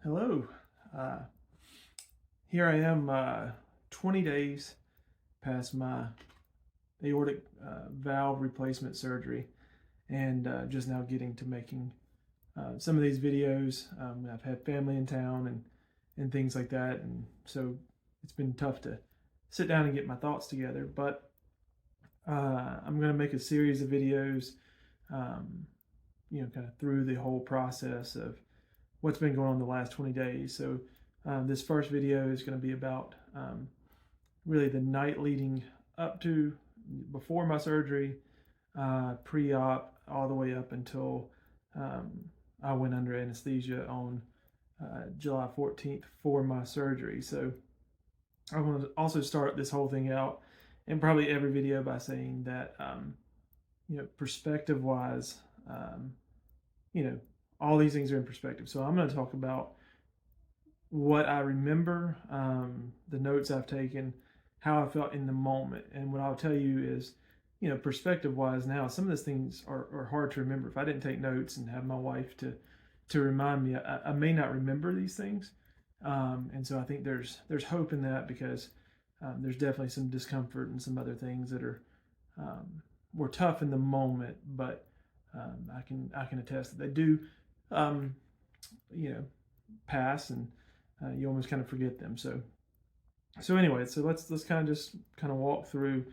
Hello. Uh, Here I am, 20 days past my aortic valve replacement surgery, and just now getting to making some of these videos. I've had family in town and things like that, and so it's been tough to sit down and get my thoughts together. But I'm going to make a series of videos, kind of through the whole process of what's been going on the last 20 days. So this first video is going to be about really the night leading up to, before my surgery, pre-op, all the way up until I went under anesthesia on July 14th for my surgery. So I want to also start this whole thing out in probably every video by saying that, perspective wise, all these things are in perspective. So I'm going to talk about what I remember, the notes I've taken, how I felt in the moment. And what I'll tell you is, perspective wise now, some of these things are hard to remember. If I didn't take notes and have my wife to remind me, I may not remember these things. And so I think there's hope in that, because there's definitely some discomfort and some other things that were tough in the moment, but I can attest that they do pass, and you almost kind of forget them. So anyway, so let's kind of walk through.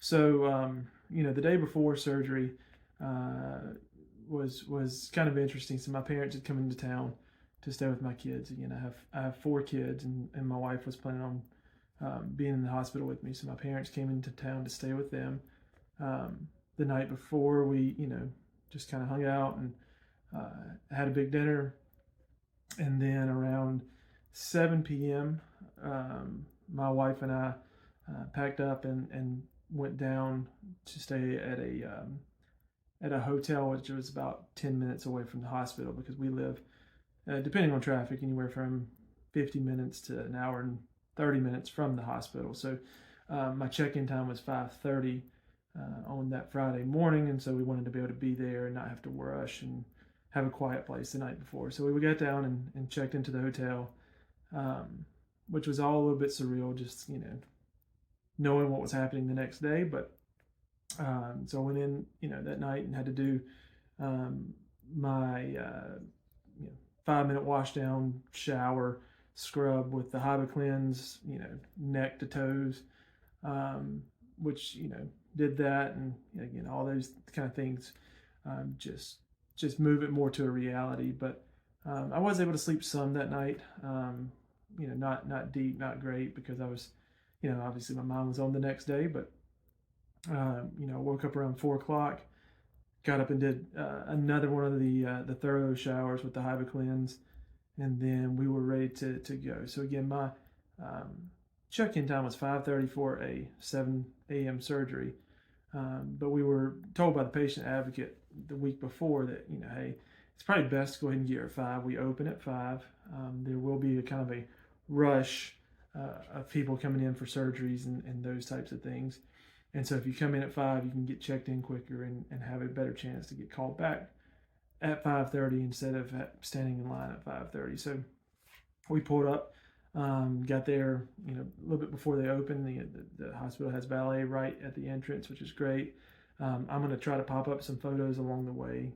So the day before surgery was kind of interesting. So my parents had come into town to stay with my kids. Again, I have 4 kids, and my wife was planning on being in the hospital with me. So my parents came into town to stay with them. The night before, we just kind of hung out and had a big dinner, and then around 7 p.m. My wife and I packed up and went down to stay at a hotel, which was about 10 minutes away from the hospital, because we live, depending on traffic, anywhere from 50 minutes to an hour and 30 minutes from the hospital. So my check-in time was 5:30 on that Friday morning, and so we wanted to be able to be there and not have to rush and have a quiet place the night before. So we got down and checked into the hotel, which was all a little bit surreal, just knowing what was happening the next day. But so I went in that night and had to do my 5-minute wash down, shower, scrub with the HybaCleanse, neck to toes, which did that, and again, all those kind of things, just move it more to a reality. But I was able to sleep some that night, not deep, not great, because I was, obviously my mind was on the next day. But woke up around 4 o'clock, got up and did another one of the thorough showers with the HybaCleanse, and then we were ready to go. So again, my check-in time was 5:30 for a 7 a.m. surgery. But we were told by the patient advocate the week before that, hey, it's probably best to go ahead and get here at 5. We open at 5. There will be a kind of a rush of people coming in for surgeries and those types of things. And so if you come in at 5, you can get checked in quicker and have a better chance to get called back at 5:30 instead of standing in line at 5:30. So we pulled up, got there, a little bit before they open. The hospital has valet right at the entrance, which is great. I'm going to try to pop up some photos along the way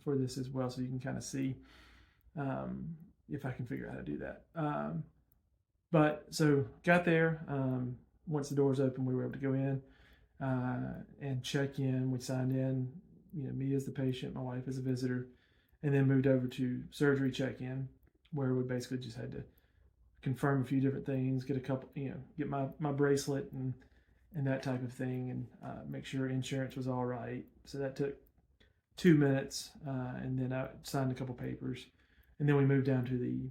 for this as well, so you can kind of see if I can figure out how to do that. But so got there. Once the doors open, we were able to go in and check in. We signed in, me as the patient, my wife as a visitor, and then moved over to surgery check-in, where we basically just had to confirm a few different things, get a couple, get my bracelet and that type of thing, and make sure insurance was all right. So that took 2 minutes, and then I signed a couple papers, and then we moved down to the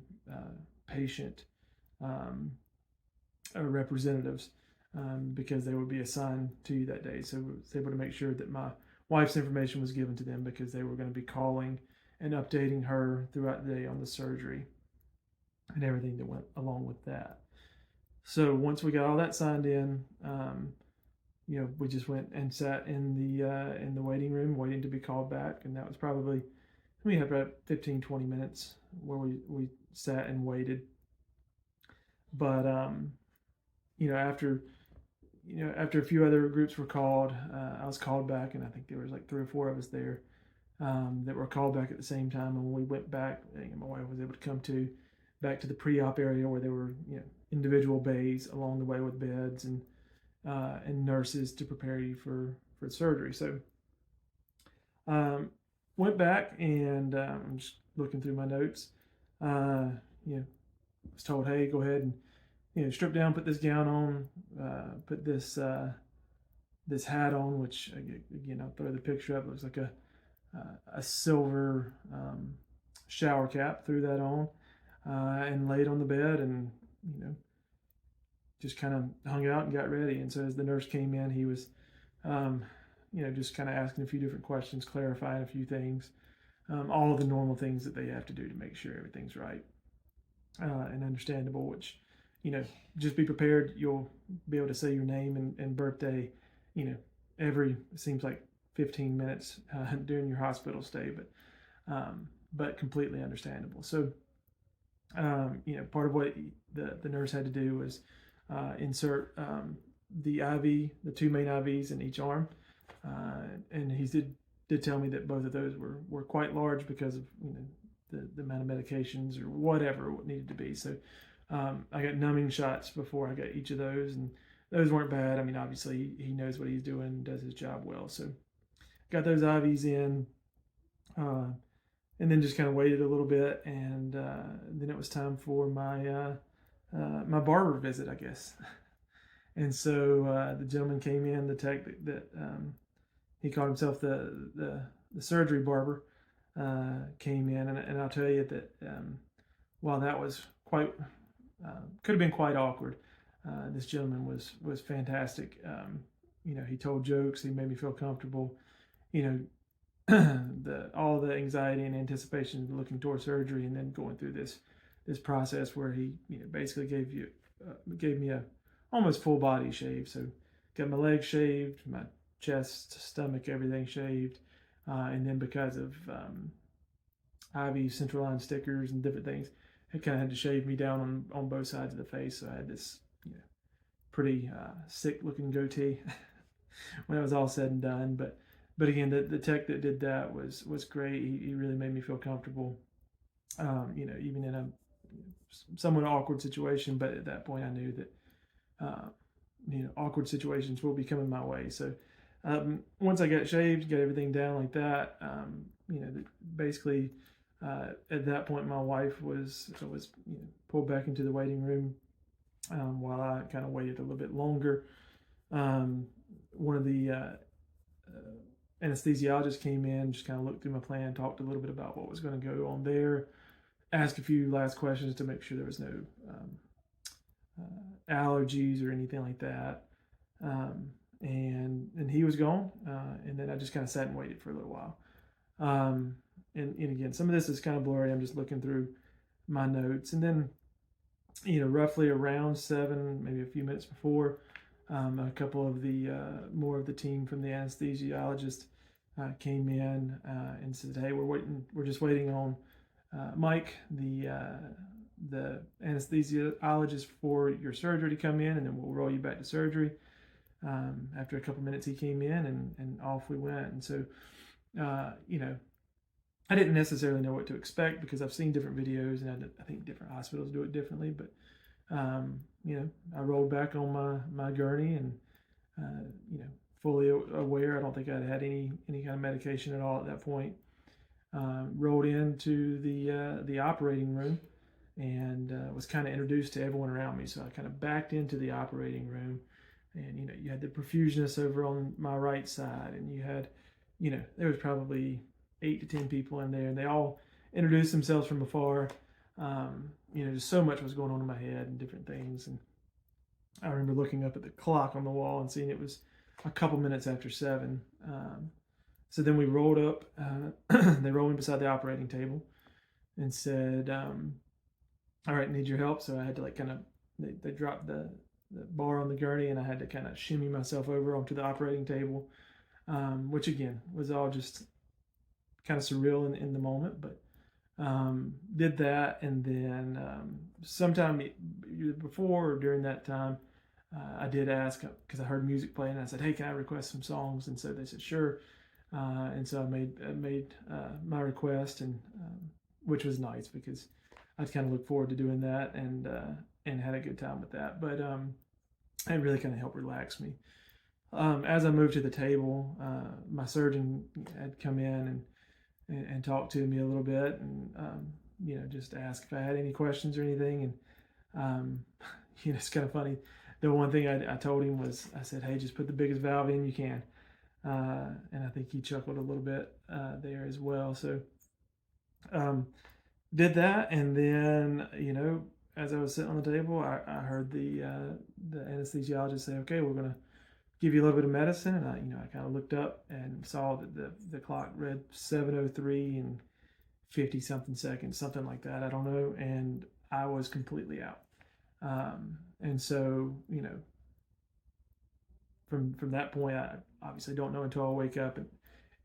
patient representatives, because they would be assigned to you that day. So I was able to make sure that my wife's information was given to them, because they were going to be calling and updating her throughout the day on the surgery and everything that went along with that. So once we got all that signed in, we just went and sat in the waiting room waiting to be called back, and that was probably We had about 15-20 minutes where we sat and waited. But after a few other groups were called, I was called back, and I think there was like 3 or 4 of us there that were called back at the same time. And when we went back, my wife was able to come back to the pre-op area where there were individual bays along the way with beds and nurses to prepare you for surgery. So went back, and I'm just looking through my notes. Was told, hey, go ahead and strip down, put this gown on, put this hat on, which again I'll throw the picture up. It looks like a silver shower cap. Threw that on and laid on the bed, and just kind of hung out and got ready. And so as the nurse came in, he was just kind of asking a few different questions, clarifying a few things, all of the normal things that they have to do to make sure everything's right and understandable, which just be prepared. You'll be able to say your name and birthday every, it seems like 15 minutes during your hospital stay, but completely understandable. So part of what the nurse had to do was insert the IV, the 2 main IVs in each arm, and he did tell me that both of those were quite large because of the amount of medications or whatever it needed to be. So I got numbing shots before I got each of those, and those weren't bad. I mean, obviously he knows what he's doing and does his job well. So got those IVs in, and then just kind of waited a little bit, and then it was time for my my barber visit, I guess. And so the gentleman came in, the tech that he called himself the surgery barber, came in, and I'll tell you that while that was quite could have been quite awkward, this gentleman was fantastic. He told jokes, he made me feel comfortable. All the anxiety and anticipation looking toward surgery, and then going through this process where he basically gave me a almost full body shave. So got my legs shaved, my chest, stomach, everything shaved, and then because of IV central line stickers and different things, it kind of had to shave me down on both sides of the face. So I had this pretty sick looking goatee when it was all said and done. But again, the tech that did that was great. He really made me feel comfortable, even in a somewhat awkward situation. But at that point, I knew that awkward situations will be coming my way. So once I got shaved, got everything down like that, basically at that point, my wife was pulled back into the waiting room while I kind of waited a little bit longer. One of the anesthesiologist came in, just kind of looked through my plan, talked a little bit about what was going to go on there, asked a few last questions to make sure there was no allergies or anything like that, and he was gone, and then I just kind of sat and waited for a little while, and again, some of this is kind of blurry. I'm just looking through my notes, and then roughly around 7, maybe a few minutes before, a couple of the more of the team from the anesthesiologist came in and said, "Hey, we're just waiting on Mike, the anesthesiologist, for your surgery to come in, and then we'll roll you back to surgery." After a couple minutes, he came in, and off we went. And so, I didn't necessarily know what to expect because I've seen different videos, and I think different hospitals do it differently. But I rolled back on my gurney, and fully aware. I don't think I'd had any kind of medication at all at that point. Rolled into the operating room, and was kind of introduced to everyone around me. So I kind of backed into the operating room, and you had the perfusionist over on my right side, and you had there was probably 8 to 10 people in there, and they all introduced themselves from afar. Just so much was going on in my head and different things. And I remember looking up at the clock on the wall and seeing it was a couple minutes after 7. So then we rolled up, they rolled in beside the operating table and said, "All right, need your help." So I had to they dropped the bar on the gurney, and I had to kind of shimmy myself over onto the operating table, which again was all just kind of surreal in the moment, but did that. And then sometime before or during that time, I did ask because I heard music playing. And I said, "Hey, can I request some songs?" And so they said, "Sure." And so I made my request, and which was nice because I'd kind of look forward to doing that, and had a good time with that. But it really kind of helped relax me. As I moved to the table, my surgeon had come in and talked to me a little bit, and just asked if I had any questions or anything. And it's kind of funny. The one thing I told him was, I said, "Hey, just put the biggest valve in you can." And I think he chuckled a little bit there as well. So did that, and then as I was sitting on the table, I heard the anesthesiologist say, "Okay, we're gonna give you a little bit of medicine." And I kind of looked up and saw that the clock read 7:03 and 50 something seconds, something like that. I don't know, and I was completely out. And so from that point, I obviously don't know until I wake up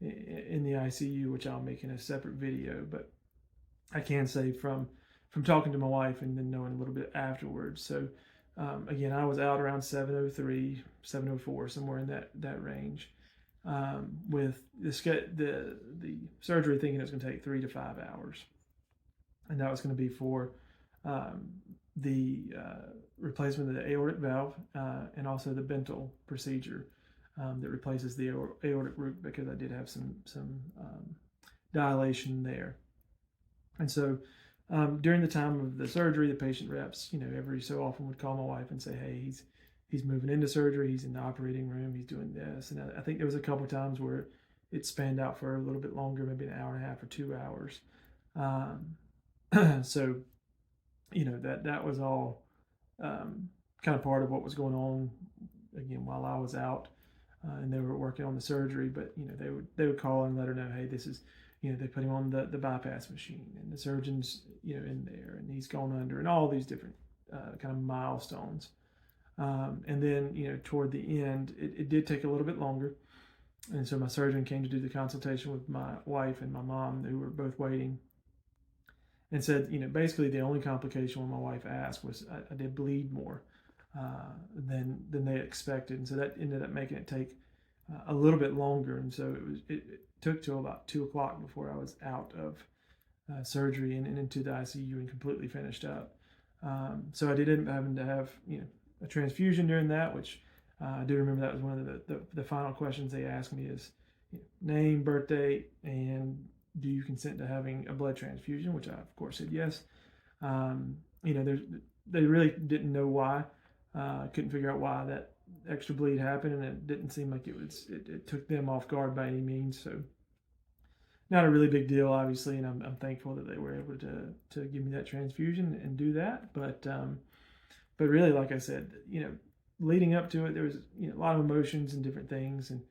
in the ICU, which I'll make in a separate video. But I can say from talking to my wife and then knowing a little bit afterwards. So again, I was out around 7:03, 7:04, somewhere in that range, with the surgery thinking it was going to take 3 to 5 hours, and that was going to be for the replacement of the aortic valve and also the Bentel procedure that replaces the aortic root, because I did have some dilation there. And so during the time of the surgery, the patient reps, every so often would call my wife and say, "Hey, he's moving into surgery. He's in the operating room. He's doing this." And I think there was a couple of times where it spanned out for a little bit longer, maybe an hour and a half or 2 hours. So, that was all kind of part of what was going on again while I was out, and they were working on the surgery. But they would call and let her know, "Hey, this is." They put him on the bypass machine, and the surgeon's in there, and he's gone under, and all these different kind of milestones. And then toward the end, it did take a little bit longer, and so my surgeon came to do the consultation with my wife and my mom, who were both waiting, and said basically the only complication when my wife asked was I did bleed more than they expected, and so that ended up making it take a little bit longer. And so it took till about 2 o'clock before I was out of surgery and into the ICU and completely finished up. So I did end up having to have a transfusion during that, which I do remember that was one of the final questions they asked me is name, birth date, and do you consent to having a blood transfusion, which I of course said yes. They really didn't know why. Couldn't figure out why that extra bleed happened, and it didn't seem like it took them off guard by any means. So not a really big deal, obviously, and I'm thankful that they were able to give me that transfusion and do that. But really, like I said, leading up to it, there was a lot of emotions and different things, and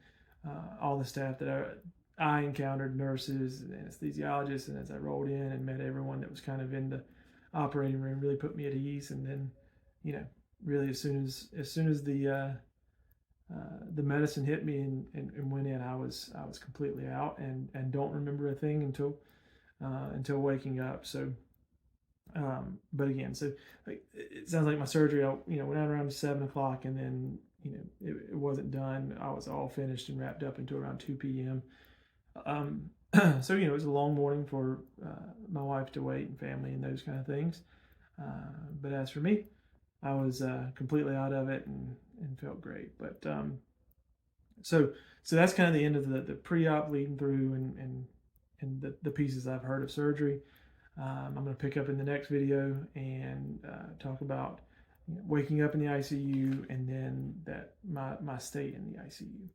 all the staff that I encountered, nurses and anesthesiologists, and as I rolled in and met everyone that was kind of in the operating room, really put me at ease. And then really as soon as the medicine hit me and went in, I was completely out and don't remember a thing until waking up. So but again, so it sounds like my surgery went out around 7 o'clock, and then it wasn't done. I was all finished and wrapped up until around 2 p.m. So it was a long morning for my wife to wait and family and those kind of things. But as for me, I was completely out of it and felt great. But so that's kind of the end of the pre-op leading through and the pieces I've heard of surgery. I'm going to pick up in the next video and talk about waking up in the ICU and then my stay in the ICU.